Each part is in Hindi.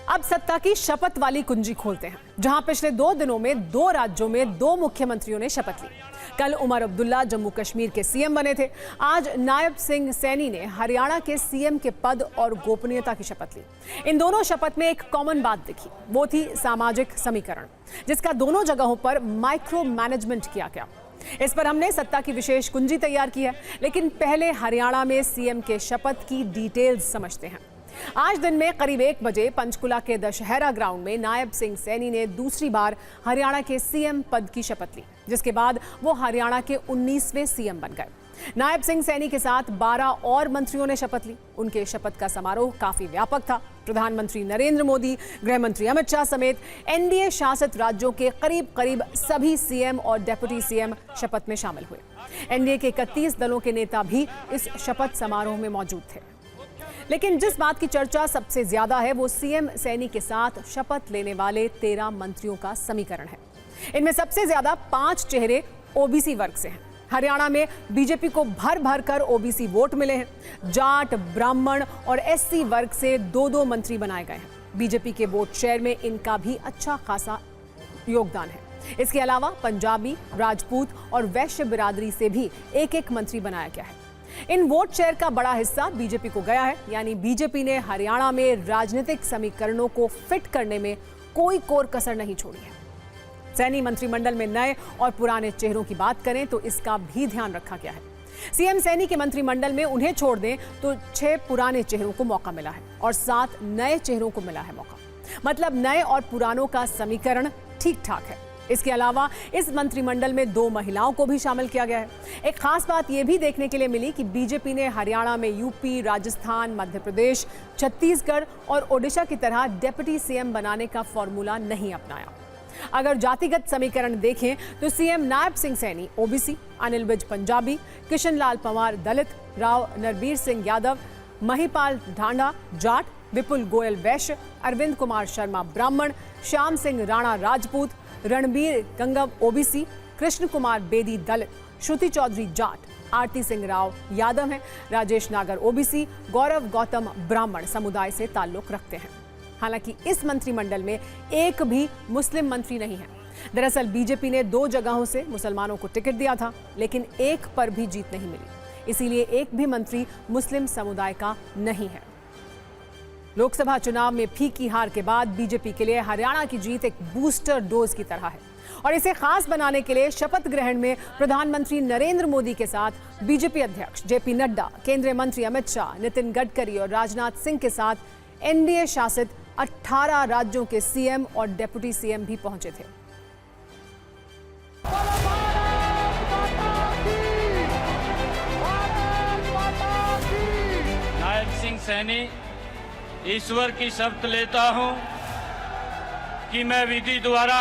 अब सत्ता की शपथ वाली कुंजी खोलते हैं, जहां पिछले 2 दिनों में 2 राज्यों में 2 मुख्यमंत्रियों ने शपथ ली। कल उमर अब्दुल्ला जम्मू कश्मीर के सीएम बने थे। आज नायब सिंह सैनी ने हरियाणा के सीएम के पद और गोपनीयता की शपथ ली। इन दोनों शपथ में एक कॉमन बात दिखी, वो थी सामाजिक समीकरण, जिसका दोनों जगहों पर माइक्रो मैनेजमेंट किया गया। इस पर हमने सत्ता की विशेष कुंजी तैयार की है, लेकिन पहले हरियाणा में सीएम के शपथ की डिटेल्स समझते हैं। आज दिन में करीब 1 बजे पंचकुला के दशहरा ग्राउंड में नायब सिंह सैनी ने दूसरी बार हरियाणा के सीएम पद की शपथ ली, जिसके बाद वो हरियाणा के 19वें सीएम बन गए। नायब सिंह सैनी के साथ 12 और मंत्रियों ने शपथ ली। उनके शपथ का समारोह काफी व्यापक था। प्रधानमंत्री नरेंद्र मोदी, गृह मंत्री अमित शाह समेत एनडीए शासित राज्यों के करीब सभी सीएम और डेप्यूटी सीएम शपथ में शामिल हुए। एनडीए के 31 दलों के नेता भी इस शपथ समारोह में मौजूद थे। लेकिन जिस बात की चर्चा सबसे ज्यादा है, वो सीएम सैनी के साथ शपथ लेने वाले 13 मंत्रियों का समीकरण है। इनमें सबसे ज्यादा 5 चेहरे ओबीसी वर्ग से हैं। हरियाणा में बीजेपी को भर कर ओबीसी वोट मिले हैं। जाट, ब्राह्मण और एससी वर्ग से 2-2 मंत्री बनाए गए हैं। बीजेपी के वोट शेयर में इनका भी अच्छा खासा योगदान है। इसके अलावा पंजाबी, राजपूत और वैश्य बिरादरी से भी एक मंत्री बनाया गया है। इन वोट शेयर का बड़ा हिस्सा बीजेपी को गया है, यानी बीजेपी ने हरियाणा में राजनीतिक समीकरणों को फिट करने में कोई कोर कसर नहीं छोड़ी है। सैनी मंत्रिमंडल में नए और पुराने चेहरों की बात करें तो इसका भी ध्यान रखा गया है। सीएम सैनी के मंत्रिमंडल में उन्हें छोड़ दें तो 6 पुराने चेहरों को मौका मिला है और 7 नए चेहरों को मिला है मौका। मतलब नए और पुरानों का समीकरण ठीक ठाक है। इसके अलावा इस मंत्रिमंडल में 2 महिलाओं को भी शामिल किया गया है। एक खास बात यह भी देखने के लिए मिली कि बीजेपी ने हरियाणा में यूपी, राजस्थान, मध्य प्रदेश, छत्तीसगढ़ और ओडिशा की तरह डेप्यूटी सीएम बनाने का फॉर्मूला नहीं अपनाया। अगर जातिगत समीकरण देखें तो सीएम नायब सिंह सैनी ओबीसी, अनिल विज पंजाबी, किशन लाल पंवार दलित, राव नरबीर सिंह यादव, महिपाल ढांडा जाट, विपुल गोयल वैश्य, अरविंद कुमार शर्मा ब्राह्मण, श्याम सिंह राणा राजपूत, रणबीर गंगव ओबीसी, कृष्ण कुमार बेदी दलित, श्रुति चौधरी जाट, आरती सिंह राव यादव हैं, राजेश नागर ओबीसी, गौरव गौतम ब्राह्मण समुदाय से ताल्लुक रखते हैं। हालांकि इस मंत्रिमंडल में एक भी मुस्लिम मंत्री नहीं है। दरअसल बीजेपी ने 2 जगहों से मुसलमानों को टिकट दिया था, लेकिन एक पर भी जीत नहीं मिली। इसीलिए एक भी मंत्री मुस्लिम समुदाय का नहीं है। लोकसभा चुनाव में फीकी हार के बाद बीजेपी के लिए हरियाणा की जीत एक बूस्टर डोज की तरह है और इसे खास बनाने के लिए शपथ ग्रहण में प्रधानमंत्री नरेंद्र मोदी के साथ बीजेपी अध्यक्ष जेपी नड्डा, केंद्रीय मंत्री अमित शाह, नितिन गडकरी और राजनाथ सिंह के साथ एनडीए शासित 18 राज्यों के सीएम और डेप्यूटी सीएम भी पहुंचे थे। नायब सिंह सैनी ईश्वर की शपथ लेता हूं कि मैं विधि द्वारा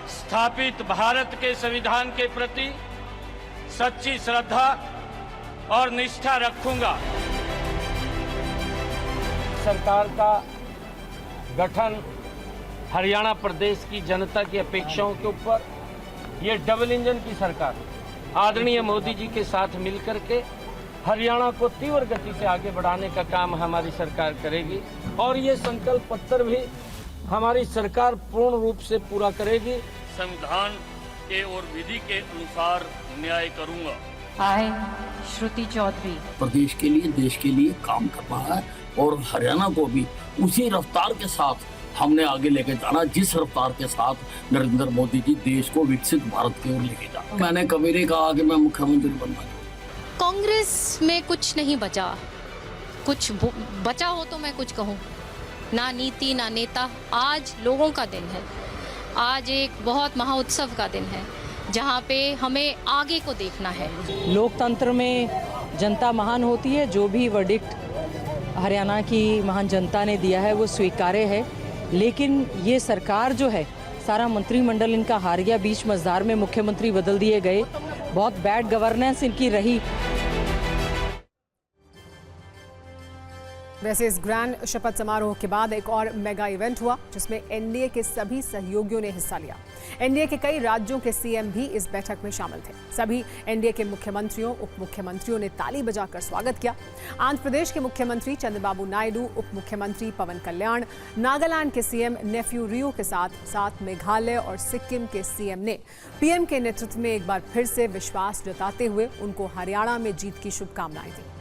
स्थापित भारत के संविधान के प्रति सच्ची श्रद्धा और निष्ठा रखूंगा। सरकार का गठन हरियाणा प्रदेश की जनता की अपेक्षाओं के ऊपर ये डबल इंजन की सरकार आदरणीय मोदी जी के साथ मिलकर के हरियाणा को तीव्र गति से आगे बढ़ाने का काम हमारी सरकार करेगी और ये संकल्प पत्र भी हमारी सरकार पूर्ण रूप से पूरा करेगी। संविधान के और विधि के अनुसार न्याय करूंगा। श्रुति चौधरी प्रदेश के लिए, देश के लिए काम कर रहा है और हरियाणा को भी उसी रफ्तार के साथ हमने आगे लेके जाना जिस रफ्तार के साथ नरेंद्र मोदी जी देश को विकसित भारत की ओर लेके जा। मैंने कभी नहीं कहा कि मैं मुख्यमंत्री बनना। कांग्रेस में कुछ नहीं बचा, कुछ बचा हो तो मैं कुछ कहूँ, ना नीति ना नेता। आज लोगों का दिन है, आज एक बहुत महाउत्सव का दिन है जहाँ पे हमें आगे को देखना है। लोकतंत्र में जनता महान होती है। जो भी वर्डिक्ट हरियाणा की महान जनता ने दिया है वो स्वीकार्य है, लेकिन ये सरकार जो है, सारा मंत्रिमंडल इनका हार गया। बीच मझधार में मुख्यमंत्री बदल दिए गए, बहुत बैड गवर्नेंस इनकी रही। वैसे इस ग्रैंड शपथ समारोह के बाद एक और मेगा इवेंट हुआ जिसमें एनडीए के सभी सहयोगियों ने हिस्सा लिया। एनडीए के कई राज्यों के सीएम भी इस बैठक में शामिल थे। सभी एनडीए के मुख्यमंत्रियों, उप मुख्यमंत्रियों ने ताली बजाकर स्वागत किया। आंध्र प्रदेश के मुख्यमंत्री चंद्रबाबू नायडू, उप मुख्यमंत्री पवन कल्याण, नागालैंड के सीएम नेफ्यू रियो के साथ मेघालय और सिक्किम के सीएम ने पीएम के नेतृत्व में एक बार फिर से विश्वास जताते हुए उनको हरियाणा में जीत की शुभकामनाएं दी।